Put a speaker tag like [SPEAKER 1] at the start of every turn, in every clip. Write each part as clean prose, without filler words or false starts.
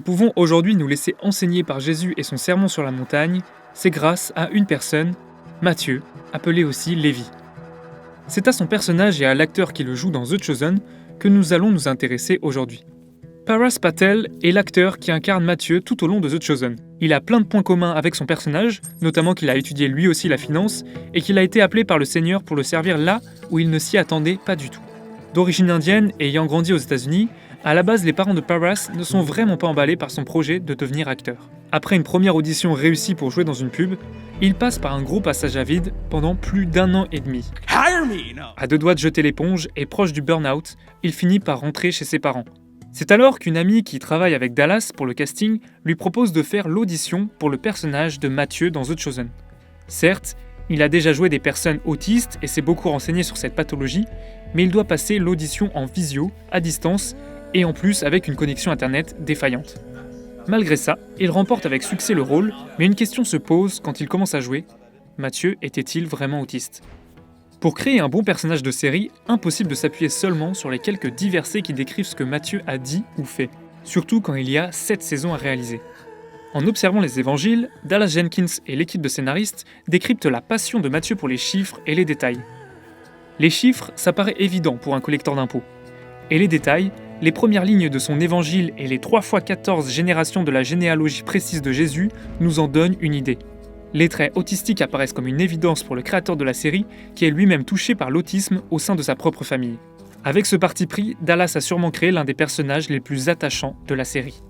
[SPEAKER 1] pouvons aujourd'hui nous laisser enseigner par Jésus et son sermon sur la montagne, c'est grâce à une personne, Matthieu, appelé aussi Lévi. C'est à son personnage et à l'acteur qui le joue dans The Chosen que nous allons nous intéresser aujourd'hui. Paras Patel est l'acteur qui incarne Matthieu tout au long de The Chosen. Il a plein de points communs avec son personnage, notamment qu'il a étudié lui aussi la finance et qu'il a été appelé par le Seigneur pour le servir là où il ne s'y attendait pas du tout. D'origine indienne et ayant grandi aux États-Unis, à la base les parents de Paras ne sont vraiment pas emballés par son projet de devenir acteur. Après une première audition réussie pour jouer dans une pub, il passe par un gros passage à vide pendant plus d'1 an et demi. À 2 doigts de jeter l'éponge et proche du burn-out, il finit par rentrer chez ses parents. C'est alors qu'une amie qui travaille avec Dallas pour le casting lui propose de faire l'audition pour le personnage de Matthieu dans The Chosen. Certes, il a déjà joué des personnes autistes et s'est beaucoup renseigné sur cette pathologie, mais il doit passer l'audition en visio, à distance, et en plus avec une connexion internet défaillante. Malgré ça, il remporte avec succès le rôle, mais une question se pose quand il commence à jouer. Matthieu était-il vraiment autiste ? Pour créer un bon personnage de série, impossible de s'appuyer seulement sur les quelques 10 versets qui décrivent ce que Matthieu a dit ou fait, surtout quand il y a 7 saisons à réaliser. En observant les évangiles, Dallas Jenkins et l'équipe de scénaristes décryptent la passion de Matthieu pour les chiffres et les détails. Les chiffres, ça paraît évident pour un collecteur d'impôts. Et les détails, les premières lignes de son évangile et les 3 x 14 générations de la généalogie précise de Jésus nous en donnent une idée. Les traits autistiques apparaissent comme une évidence pour le créateur de la série, qui est lui-même touché par l'autisme au sein de sa propre famille. Avec ce parti pris, Dallas a sûrement créé l'un des personnages les plus attachants de la série.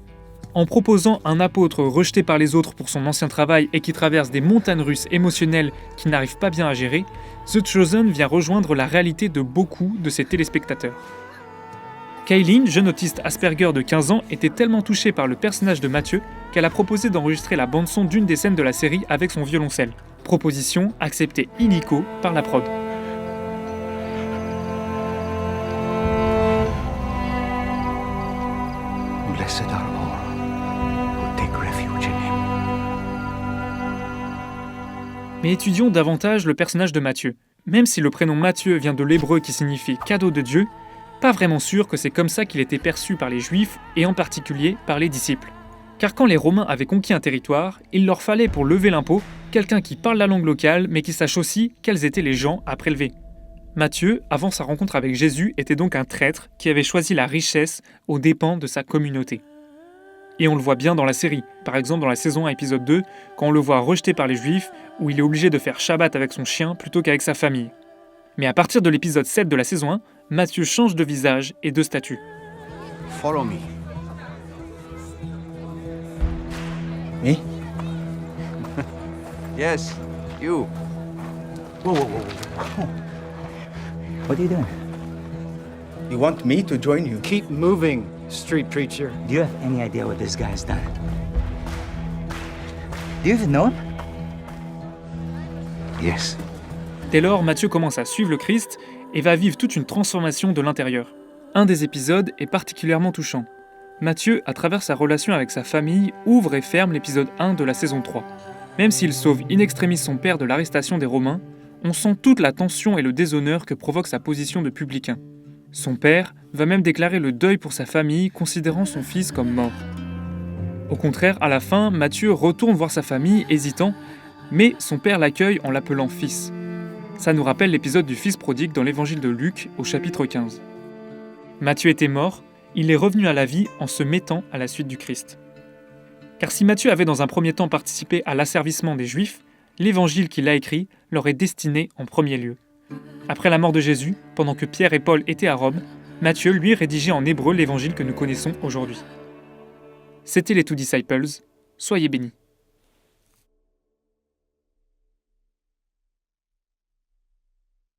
[SPEAKER 1] En proposant un apôtre rejeté par les autres pour son ancien travail et qui traverse des montagnes russes émotionnelles qu'il n'arrive pas bien à gérer, The Chosen vient rejoindre la réalité de beaucoup de ses téléspectateurs. Kaylin, jeune autiste Asperger de 15 ans, était tellement touchée par le personnage de Matthieu qu'elle a proposé d'enregistrer la bande-son d'une des scènes de la série avec son violoncelle. Proposition acceptée illico par la prod.
[SPEAKER 2] Blessed are all who take refuge in him.
[SPEAKER 1] Mais étudions davantage le personnage de Matthieu. Même si le prénom Matthieu vient de l'hébreu qui signifie « cadeau de Dieu », pas vraiment sûr que c'est comme ça qu'il était perçu par les Juifs et en particulier par les disciples. Car quand les Romains avaient conquis un territoire, il leur fallait pour lever l'impôt quelqu'un qui parle la langue locale mais qui sache aussi quels étaient les gens à prélever. Matthieu, avant sa rencontre avec Jésus, était donc un traître qui avait choisi la richesse aux dépens de sa communauté. Et on le voit bien dans la série, par exemple dans la saison 1 épisode 2, quand on le voit rejeté par les Juifs, où il est obligé de faire Shabbat avec son chien plutôt qu'avec sa famille. Mais à partir de l'épisode 7 de la saison 1, Matthieu change de visage et de statut.
[SPEAKER 2] Follow me.
[SPEAKER 3] Me?
[SPEAKER 2] Yes, you.
[SPEAKER 3] Whoa, whoa, whoa, whoa. What are you doing? You want me to join you?
[SPEAKER 4] Keep moving, street preacher.
[SPEAKER 3] Do you have any idea what this guy's done? Do you even know him?
[SPEAKER 2] Yes.
[SPEAKER 1] Dès lors, Matthieu commence à suivre le Christ et va vivre toute une transformation de l'intérieur. Un des épisodes est particulièrement touchant. Matthieu, à travers sa relation avec sa famille, ouvre et ferme l'épisode 1 de la saison 3. Même s'il sauve in extremis son père de l'arrestation des Romains, on sent toute la tension et le déshonneur que provoque sa position de publicain. Son père va même déclarer le deuil pour sa famille, considérant son fils comme mort. Au contraire, à la fin, Matthieu retourne voir sa famille, hésitant, mais son père l'accueille en l'appelant fils. Ça nous rappelle l'épisode du fils prodigue dans l'évangile de Luc au chapitre 15. Matthieu était mort, il est revenu à la vie en se mettant à la suite du Christ. Car si Matthieu avait dans un premier temps participé à l'asservissement des Juifs, l'évangile qu'il a écrit leur est destiné en premier lieu. Après la mort de Jésus, pendant que Pierre et Paul étaient à Rome, Matthieu lui rédigeait en hébreu l'évangile que nous connaissons aujourd'hui. C'était les Two Disciples, soyez bénis.